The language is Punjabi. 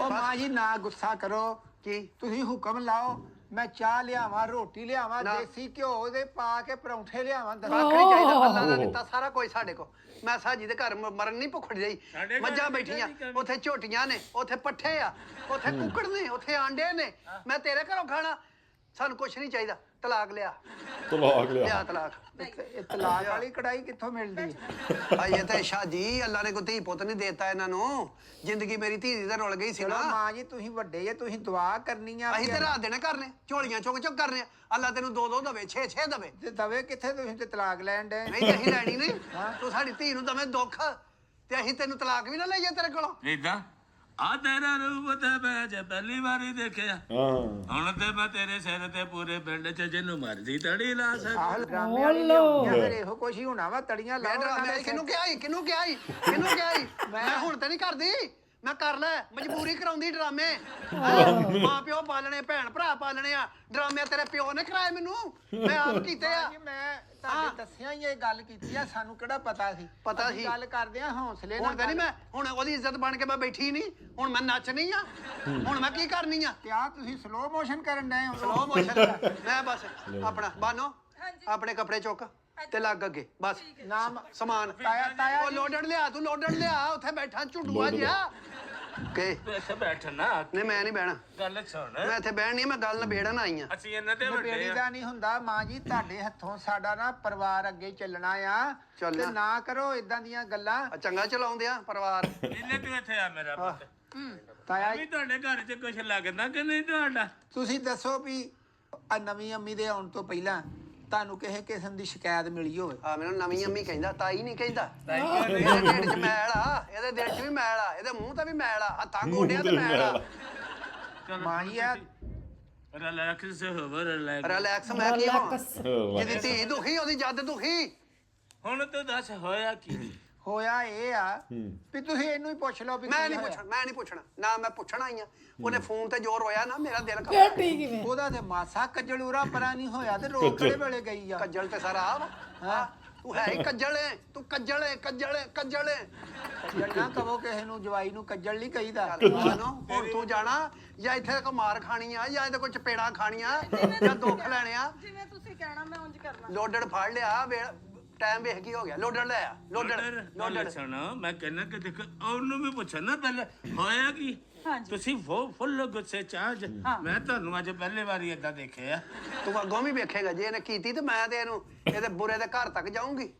ਮਾਂ ਜੀ ਨਾ ਗੁੱਸਾ ਕਰੋ ਕਿ ਤੁਸੀਂ ਹੁਕਮ ਲਾਓ ਮੈਂ ਚਾਹ ਲਿਆਵਾਂ ਰੋਟੀ ਲਿਆਵਾਂ ਦੇਸੀ ਘਿਓ ਦੇ ਪਾ ਕੇ ਪਰੌਂਠੇ ਲਿਆਵਾਂ ਕੱਖ ਨਹੀਂ ਚਾਹੀਦਾ ਅੱਲਾ ਦਾ ਦਿੱਤਾ ਸਾਰਾ ਕੁਝ ਸਾਡੇ ਕੋ ਮੈਂ ਸਾਜੀ ਦੇ ਘਰ ਮਰਨ ਨਹੀਂ ਭੁੱਖ ਜਾਈ ਮੱਝਾਂ ਬੈਠੀਆਂ ਉੱਥੇ ਝੋਟੀਆਂ ਨੇ ਉੱਥੇ ਪੱਠੇ ਆ ਉੱਥੇ ਕੁੱਕੜ ਨੇ ਉੱਥੇ ਆਂਡੇ ਨੇ ਮੈਂ ਤੇਰੇ ਘਰੋਂ ਖਾਣਾ ਸਾਨੂੰ ਕੁਝ ਨਹੀਂ ਚਾਹੀਦਾ ਤਲਾਕ ਲਿਆ ਲਿਆ ਤਲਾਕ ਇਹ ਤਲਾਕ ਵਾਲੀ ਕੜਾਈ ਕਿੱਥੋਂ ਮਿਲਦੀ ਆਏ ਤੇ ਸ਼ਾਜੀ ਅੱਲਾ ਨੇ ਕੋਈ ਧੀ ਪੁੱਤ ਨਹੀਂ ਦੇਤਾ ਇਹਨਾਂ ਨੂੰ ਜ਼ਿੰਦਗੀ ਮੇਰੀ ਧੀ ਦੀ ਤਾਂ ਰੁਲ ਗਈ ਸੀ ਨਾ ਮਾਂ ਜੀ ਤੁਸੀਂ ਵੱਡੇ ਜੇ ਤੁਸੀਂ ਦੁਆ ਕਰਨੀ ਆ ਅਸੀਂ ਤੇ ਰਾਤ ਦੇਣੇ ਕਰਨੇ ਝੋਲੀਆਂ ਚੁੱਕ ਚੁੱਕ ਕਰਨੇ ਅੱਲਾ ਤੈਨੂੰ 2-2 ਦਵੇ 6-6 ਦਵੇ ਤੇ ਦਵੇ ਕਿੱਥੇ ਤੁਸੀਂ ਤੇ ਤਲਾਕ ਲੈਣ ਦੇ ਨਹੀਂ ਤੇ ਅਸੀਂ ਲੈਣੀ ਨਹੀਂ ਤੂੰ ਸਾਡੀ ਧੀ ਨੂੰ ਦਵੇਂ ਦੁੱਖ ਤੇ ਅਸੀਂ ਤੈਨੂੰ ਤਲਾਕ ਵੀ ਨਾ ਲਈਏ ਤੇਰੇ ਕੋਲੋਂ ਇਦਾਂ ਆ ਤੇਰਾ ਰੂਪ ਤੇ ਮੈਂ ਜੇ ਪਹਿਲੀ ਵਾਰੀ ਦੇਖਿਆ ਹੁਣ ਤੇ ਮੈਂ ਤੇਰੇ ਸਿਰ ਤੇ ਪੂਰੇ ਪਿੰਡ ਚ ਜਿਹਨੂੰ ਮਰਜ਼ੀ ਤੜੀ ਲਾ ਸਕਦਾ ਫਿਰ ਇਹੋ ਕੁਛ ਹੀ ਹੋਣਾ ਵਾ ਤੜੀਆਂ ਮੈਂ ਕਿਹਨੂੰ ਕਿਹਾ ਮੈਂ ਹੁਣ ਤੇ ਨਹੀਂ ਕਰਦੀ ਮੈਂ ਕਰ ਲੈ ਮਜਬੂਰੀ ਕਰਾਉਂਦੀ ਡਰਾਮੇ ਮਾਂ ਪਿਓ ਪਾਲਣੇ ਭੈਣ ਭਰਾ ਪਾਲਣੇ ਆ ਡਰਾਮੇ ਤੇਰੇ ਪਿਓ ਨੇ ਕਰਾਏ ਮੈਨੂੰ ਮੈਂ ਆਪ ਕੀਤੇ ਆ ਮੈਂ ਤੁਹਾਨੂੰ ਦੱਸਿਆ ਹੀ ਇਹ ਗੱਲ ਕੀਤੀ ਆ ਸਾਨੂੰ ਕਿਹੜਾ ਪਤਾ ਸੀ ਗੱਲ ਕਰਦੇ ਆ ਹੌਸਲੇ ਨਾਲ ਹੁਣ ਤੇ ਨਹੀਂ ਮੈਂ ਹੁਣ ਉਹਦੀ ਇੱਜ਼ਤ ਬਣ ਕੇ ਮੈਂ ਬੈਠੀ ਨਹੀਂ ਹੁਣ ਮੈਂ ਨੱਚਣੀ ਆ ਹੁਣ ਮੈਂ ਕੀ ਕਰਨੀ ਆ ਕਿਆ ਤੁਸੀਂ ਸਲੋ ਮੋਸ਼ਨ ਕਰਨ ਡਏ ਹੋ ਸਲੋ ਮੋਸ਼ਨ ਮੈਂ ਬਸ ਆਪਣਾ ਬਾਨੋ ਆਪਣੇ ਕੱਪੜੇ ਚੁੱਕ ਤੇ ਲੱਗ ਅੱਗੇ ਬਸ ਨਾਮ ਸਮਾਨ ਤਾਇਆ ਉਹ ਲੋਡਣ ਲਿਆ ਤੂੰ ਲੋਡਣ ਲਿਆ ਉੱਥੇ ਬੈਠਾ ਝੁੱਡੂਆ ਜਿਹਾ ਕੇ ਤੂੰ ਇੱਥੇ ਬੈਠਣਾ ਨਹੀਂ ਮੈਂ ਨਹੀਂ ਬਹਿਣਾ ਗੱਲ ਸੁਣ ਮੈਂ ਇੱਥੇ ਬਹਿਣ ਨਹੀਂ ਮੈਂ ਗੱਲ ਨਿਬੇੜਨ ਆਈ ਆ ਅਸੀਂ ਇਹਨਾਂ ਤੇ ਵੱਡੇ ਬੇੜੀ ਦਾ ਨਹੀਂ ਹੁੰਦਾ ਮਾਂ ਜੀ ਤੁਹਾਡੇ ਹੱਥੋਂ ਸਾਡਾ ਨਾ ਪਰਿਵਾਰ ਅੱਗੇ ਚੱਲਣਾ ਆ ਤੇ ਨਾ ਕਰੋ ਇਦਾਂ ਦੀਆਂ ਗੱਲਾਂ ਚੰਗਾ ਚਲਾਉਂਦੇ ਆ ਪਰਿਵਾਰ ਇਹਨੇ ਤੂੰ ਇੱਥੇ ਆ ਮੇਰਾ ਪੁੱਤ ਤਾਇਆ ਵੀ ਤੁਹਾਡੇ ਘਰ 'ਚ ਕੁਝ ਲੱਗਦਾ ਕਿ ਨਹੀਂ ਤੁਹਾਡਾ ਤੁਸੀਂ ਦੱਸੋ ਵੀ ਆ ਨਵੀਂ ਅੰਮੀ ਦੇ ਆਉਣ ਤੋਂ ਪਹਿਲਾਂ ਤੁਹਾਨੂੰ ਕਿਸੇ ਕਿਸਮ ਦੀ ਸ਼ਿਕਾਇਤ ਮਿਲੀ ਹੋਵੇ ਆ ਮੈਨੂੰ ਨਵੀਂ ਅੰਮੀ ਕਹਿੰਦਾ ਤਾਈ ਨਹੀਂ ਕਹਿੰਦਾ ਇਹਦੇ ਢਿੱਡ 'ਚ ਮੈਲ ਆ ਇਹਦੇ ਦਿਲ 'ਚ ਵੀ ਮੈਲ ਆ ਇਹਦੇ ਮੂੰਹ ਤੇ ਵੀ ਮੈਲ ਆ ਹੱਥਾਂ ਗੋਡਿਆਂ ਤੇ ਮੈਲ ਆ ਮਾਂ ਜੀ ਆ ਰਿਲੈਕਸ ਹੋਵਰ ਰਿਲੈਕਸ ਮੈਂ ਕੀ ਹਾਂ ਜਿਹਦੀ ਧੀ ਦੁਖੀ ਉਹਦੀ ਜੱਦ ਦੁਖੀ ਹੁਣ ਤੂੰ ਦੱਸ ਹੋਇਆ ਕੀ ਹੋਇਆ ਇਹ ਆ ਵੀ ਤੁਸੀਂ ਇਹਨੂੰ ਹੀ ਪੁੱਛ ਲਓ ਵੀ ਮੈਂ ਨਹੀਂ ਪੁੱਛਣਾ ਨਾ ਮੈਂ ਪੁੱਛਣਾ ਹੀ ਆ ਉਹਨੇ ਫੋਨ ਤੇ ਜ਼ੋਰ ਹੋਇਆ ਨਾ ਮੇਰਾ ਦਿਲ ਖਾ ਉਹਦਾ ਤੇ ਮਾਸਾ ਕੱਜਲੂਰਾ ਪਰਾਂ ਨਹੀਂ ਹੋਇਆ ਤੇ ਰੋਕ ਕਿਹੜੇ ਵੇਲੇ ਗਈ ਆ ਕੱਜਲ ਤੇ ਸਾਰਾ ਆ ਤੂੰ ਹੈ ਹੀ ਕੱਜਲ ਏ ਤੂੰ ਕੱਜਲ ਏ ਨਾ ਕਹੋ ਕਿਸੇ ਨੂੰ ਜਵਾਈ ਨੂੰ ਕੱਜਲ ਨਹੀਂ ਕਹੀਦਾ ਹੁਣ ਤੂੰ ਜਾਣਾ ਜਾਂ ਇੱਥੇ ਕੋ ਮਾਰ ਖਾਣੀ ਆ ਜਾਂ ਇਹਦੇ ਕੋਲ ਚਪੇੜਾਂ ਖਾਣੀਆਂ ਜਾਂ ਦੁੱਖ ਲੈਣੇ ਆ ਜਿਵੇਂ ਤੁਸੀਂ ਕਹਿਣਾ ਮੈਂ ਉਂਝ ਕਰਨਾ ਲੋਡੜ ਫੜ ਲਿਆ ਟਾਈਮ ਵੇਖ ਕੀ ਹੋ ਗਿਆ ਲੋਡੜ ਲੈ ਆ ਲੋਡੜ ਸੁਣ ਮੈਂ ਕਹਿੰਦਾ ਕਿ ਦੇਖ ਉਹਨੂੰ ਵੀ ਪੁੱਛਣਾ ਪਹਿਲੇ ਹੋਇਆ ਕੀ ਤੁਸੀਂ ਫੁੱਲ ਗੁੱਸੇ ਚਾਜ ਮੈਂ ਤੁਹਾਨੂੰ ਅੱਜ ਪਹਿਲੀ ਵਾਰੀ ਏਦਾਂ ਦੇਖਿਆ ਤੂੰ ਅੱਗੋਂ ਵੀ ਵੇਖੇਗਾ ਜੇ ਇਹਨੇ ਕੀਤੀ ਤੇ ਮੈਂ ਤੇ ਇਹਨੂੰ ਇਹਦੇ ਬੁਰੇ ਦੇ ਘਰ ਤੱਕ ਜਾਊਂਗੀ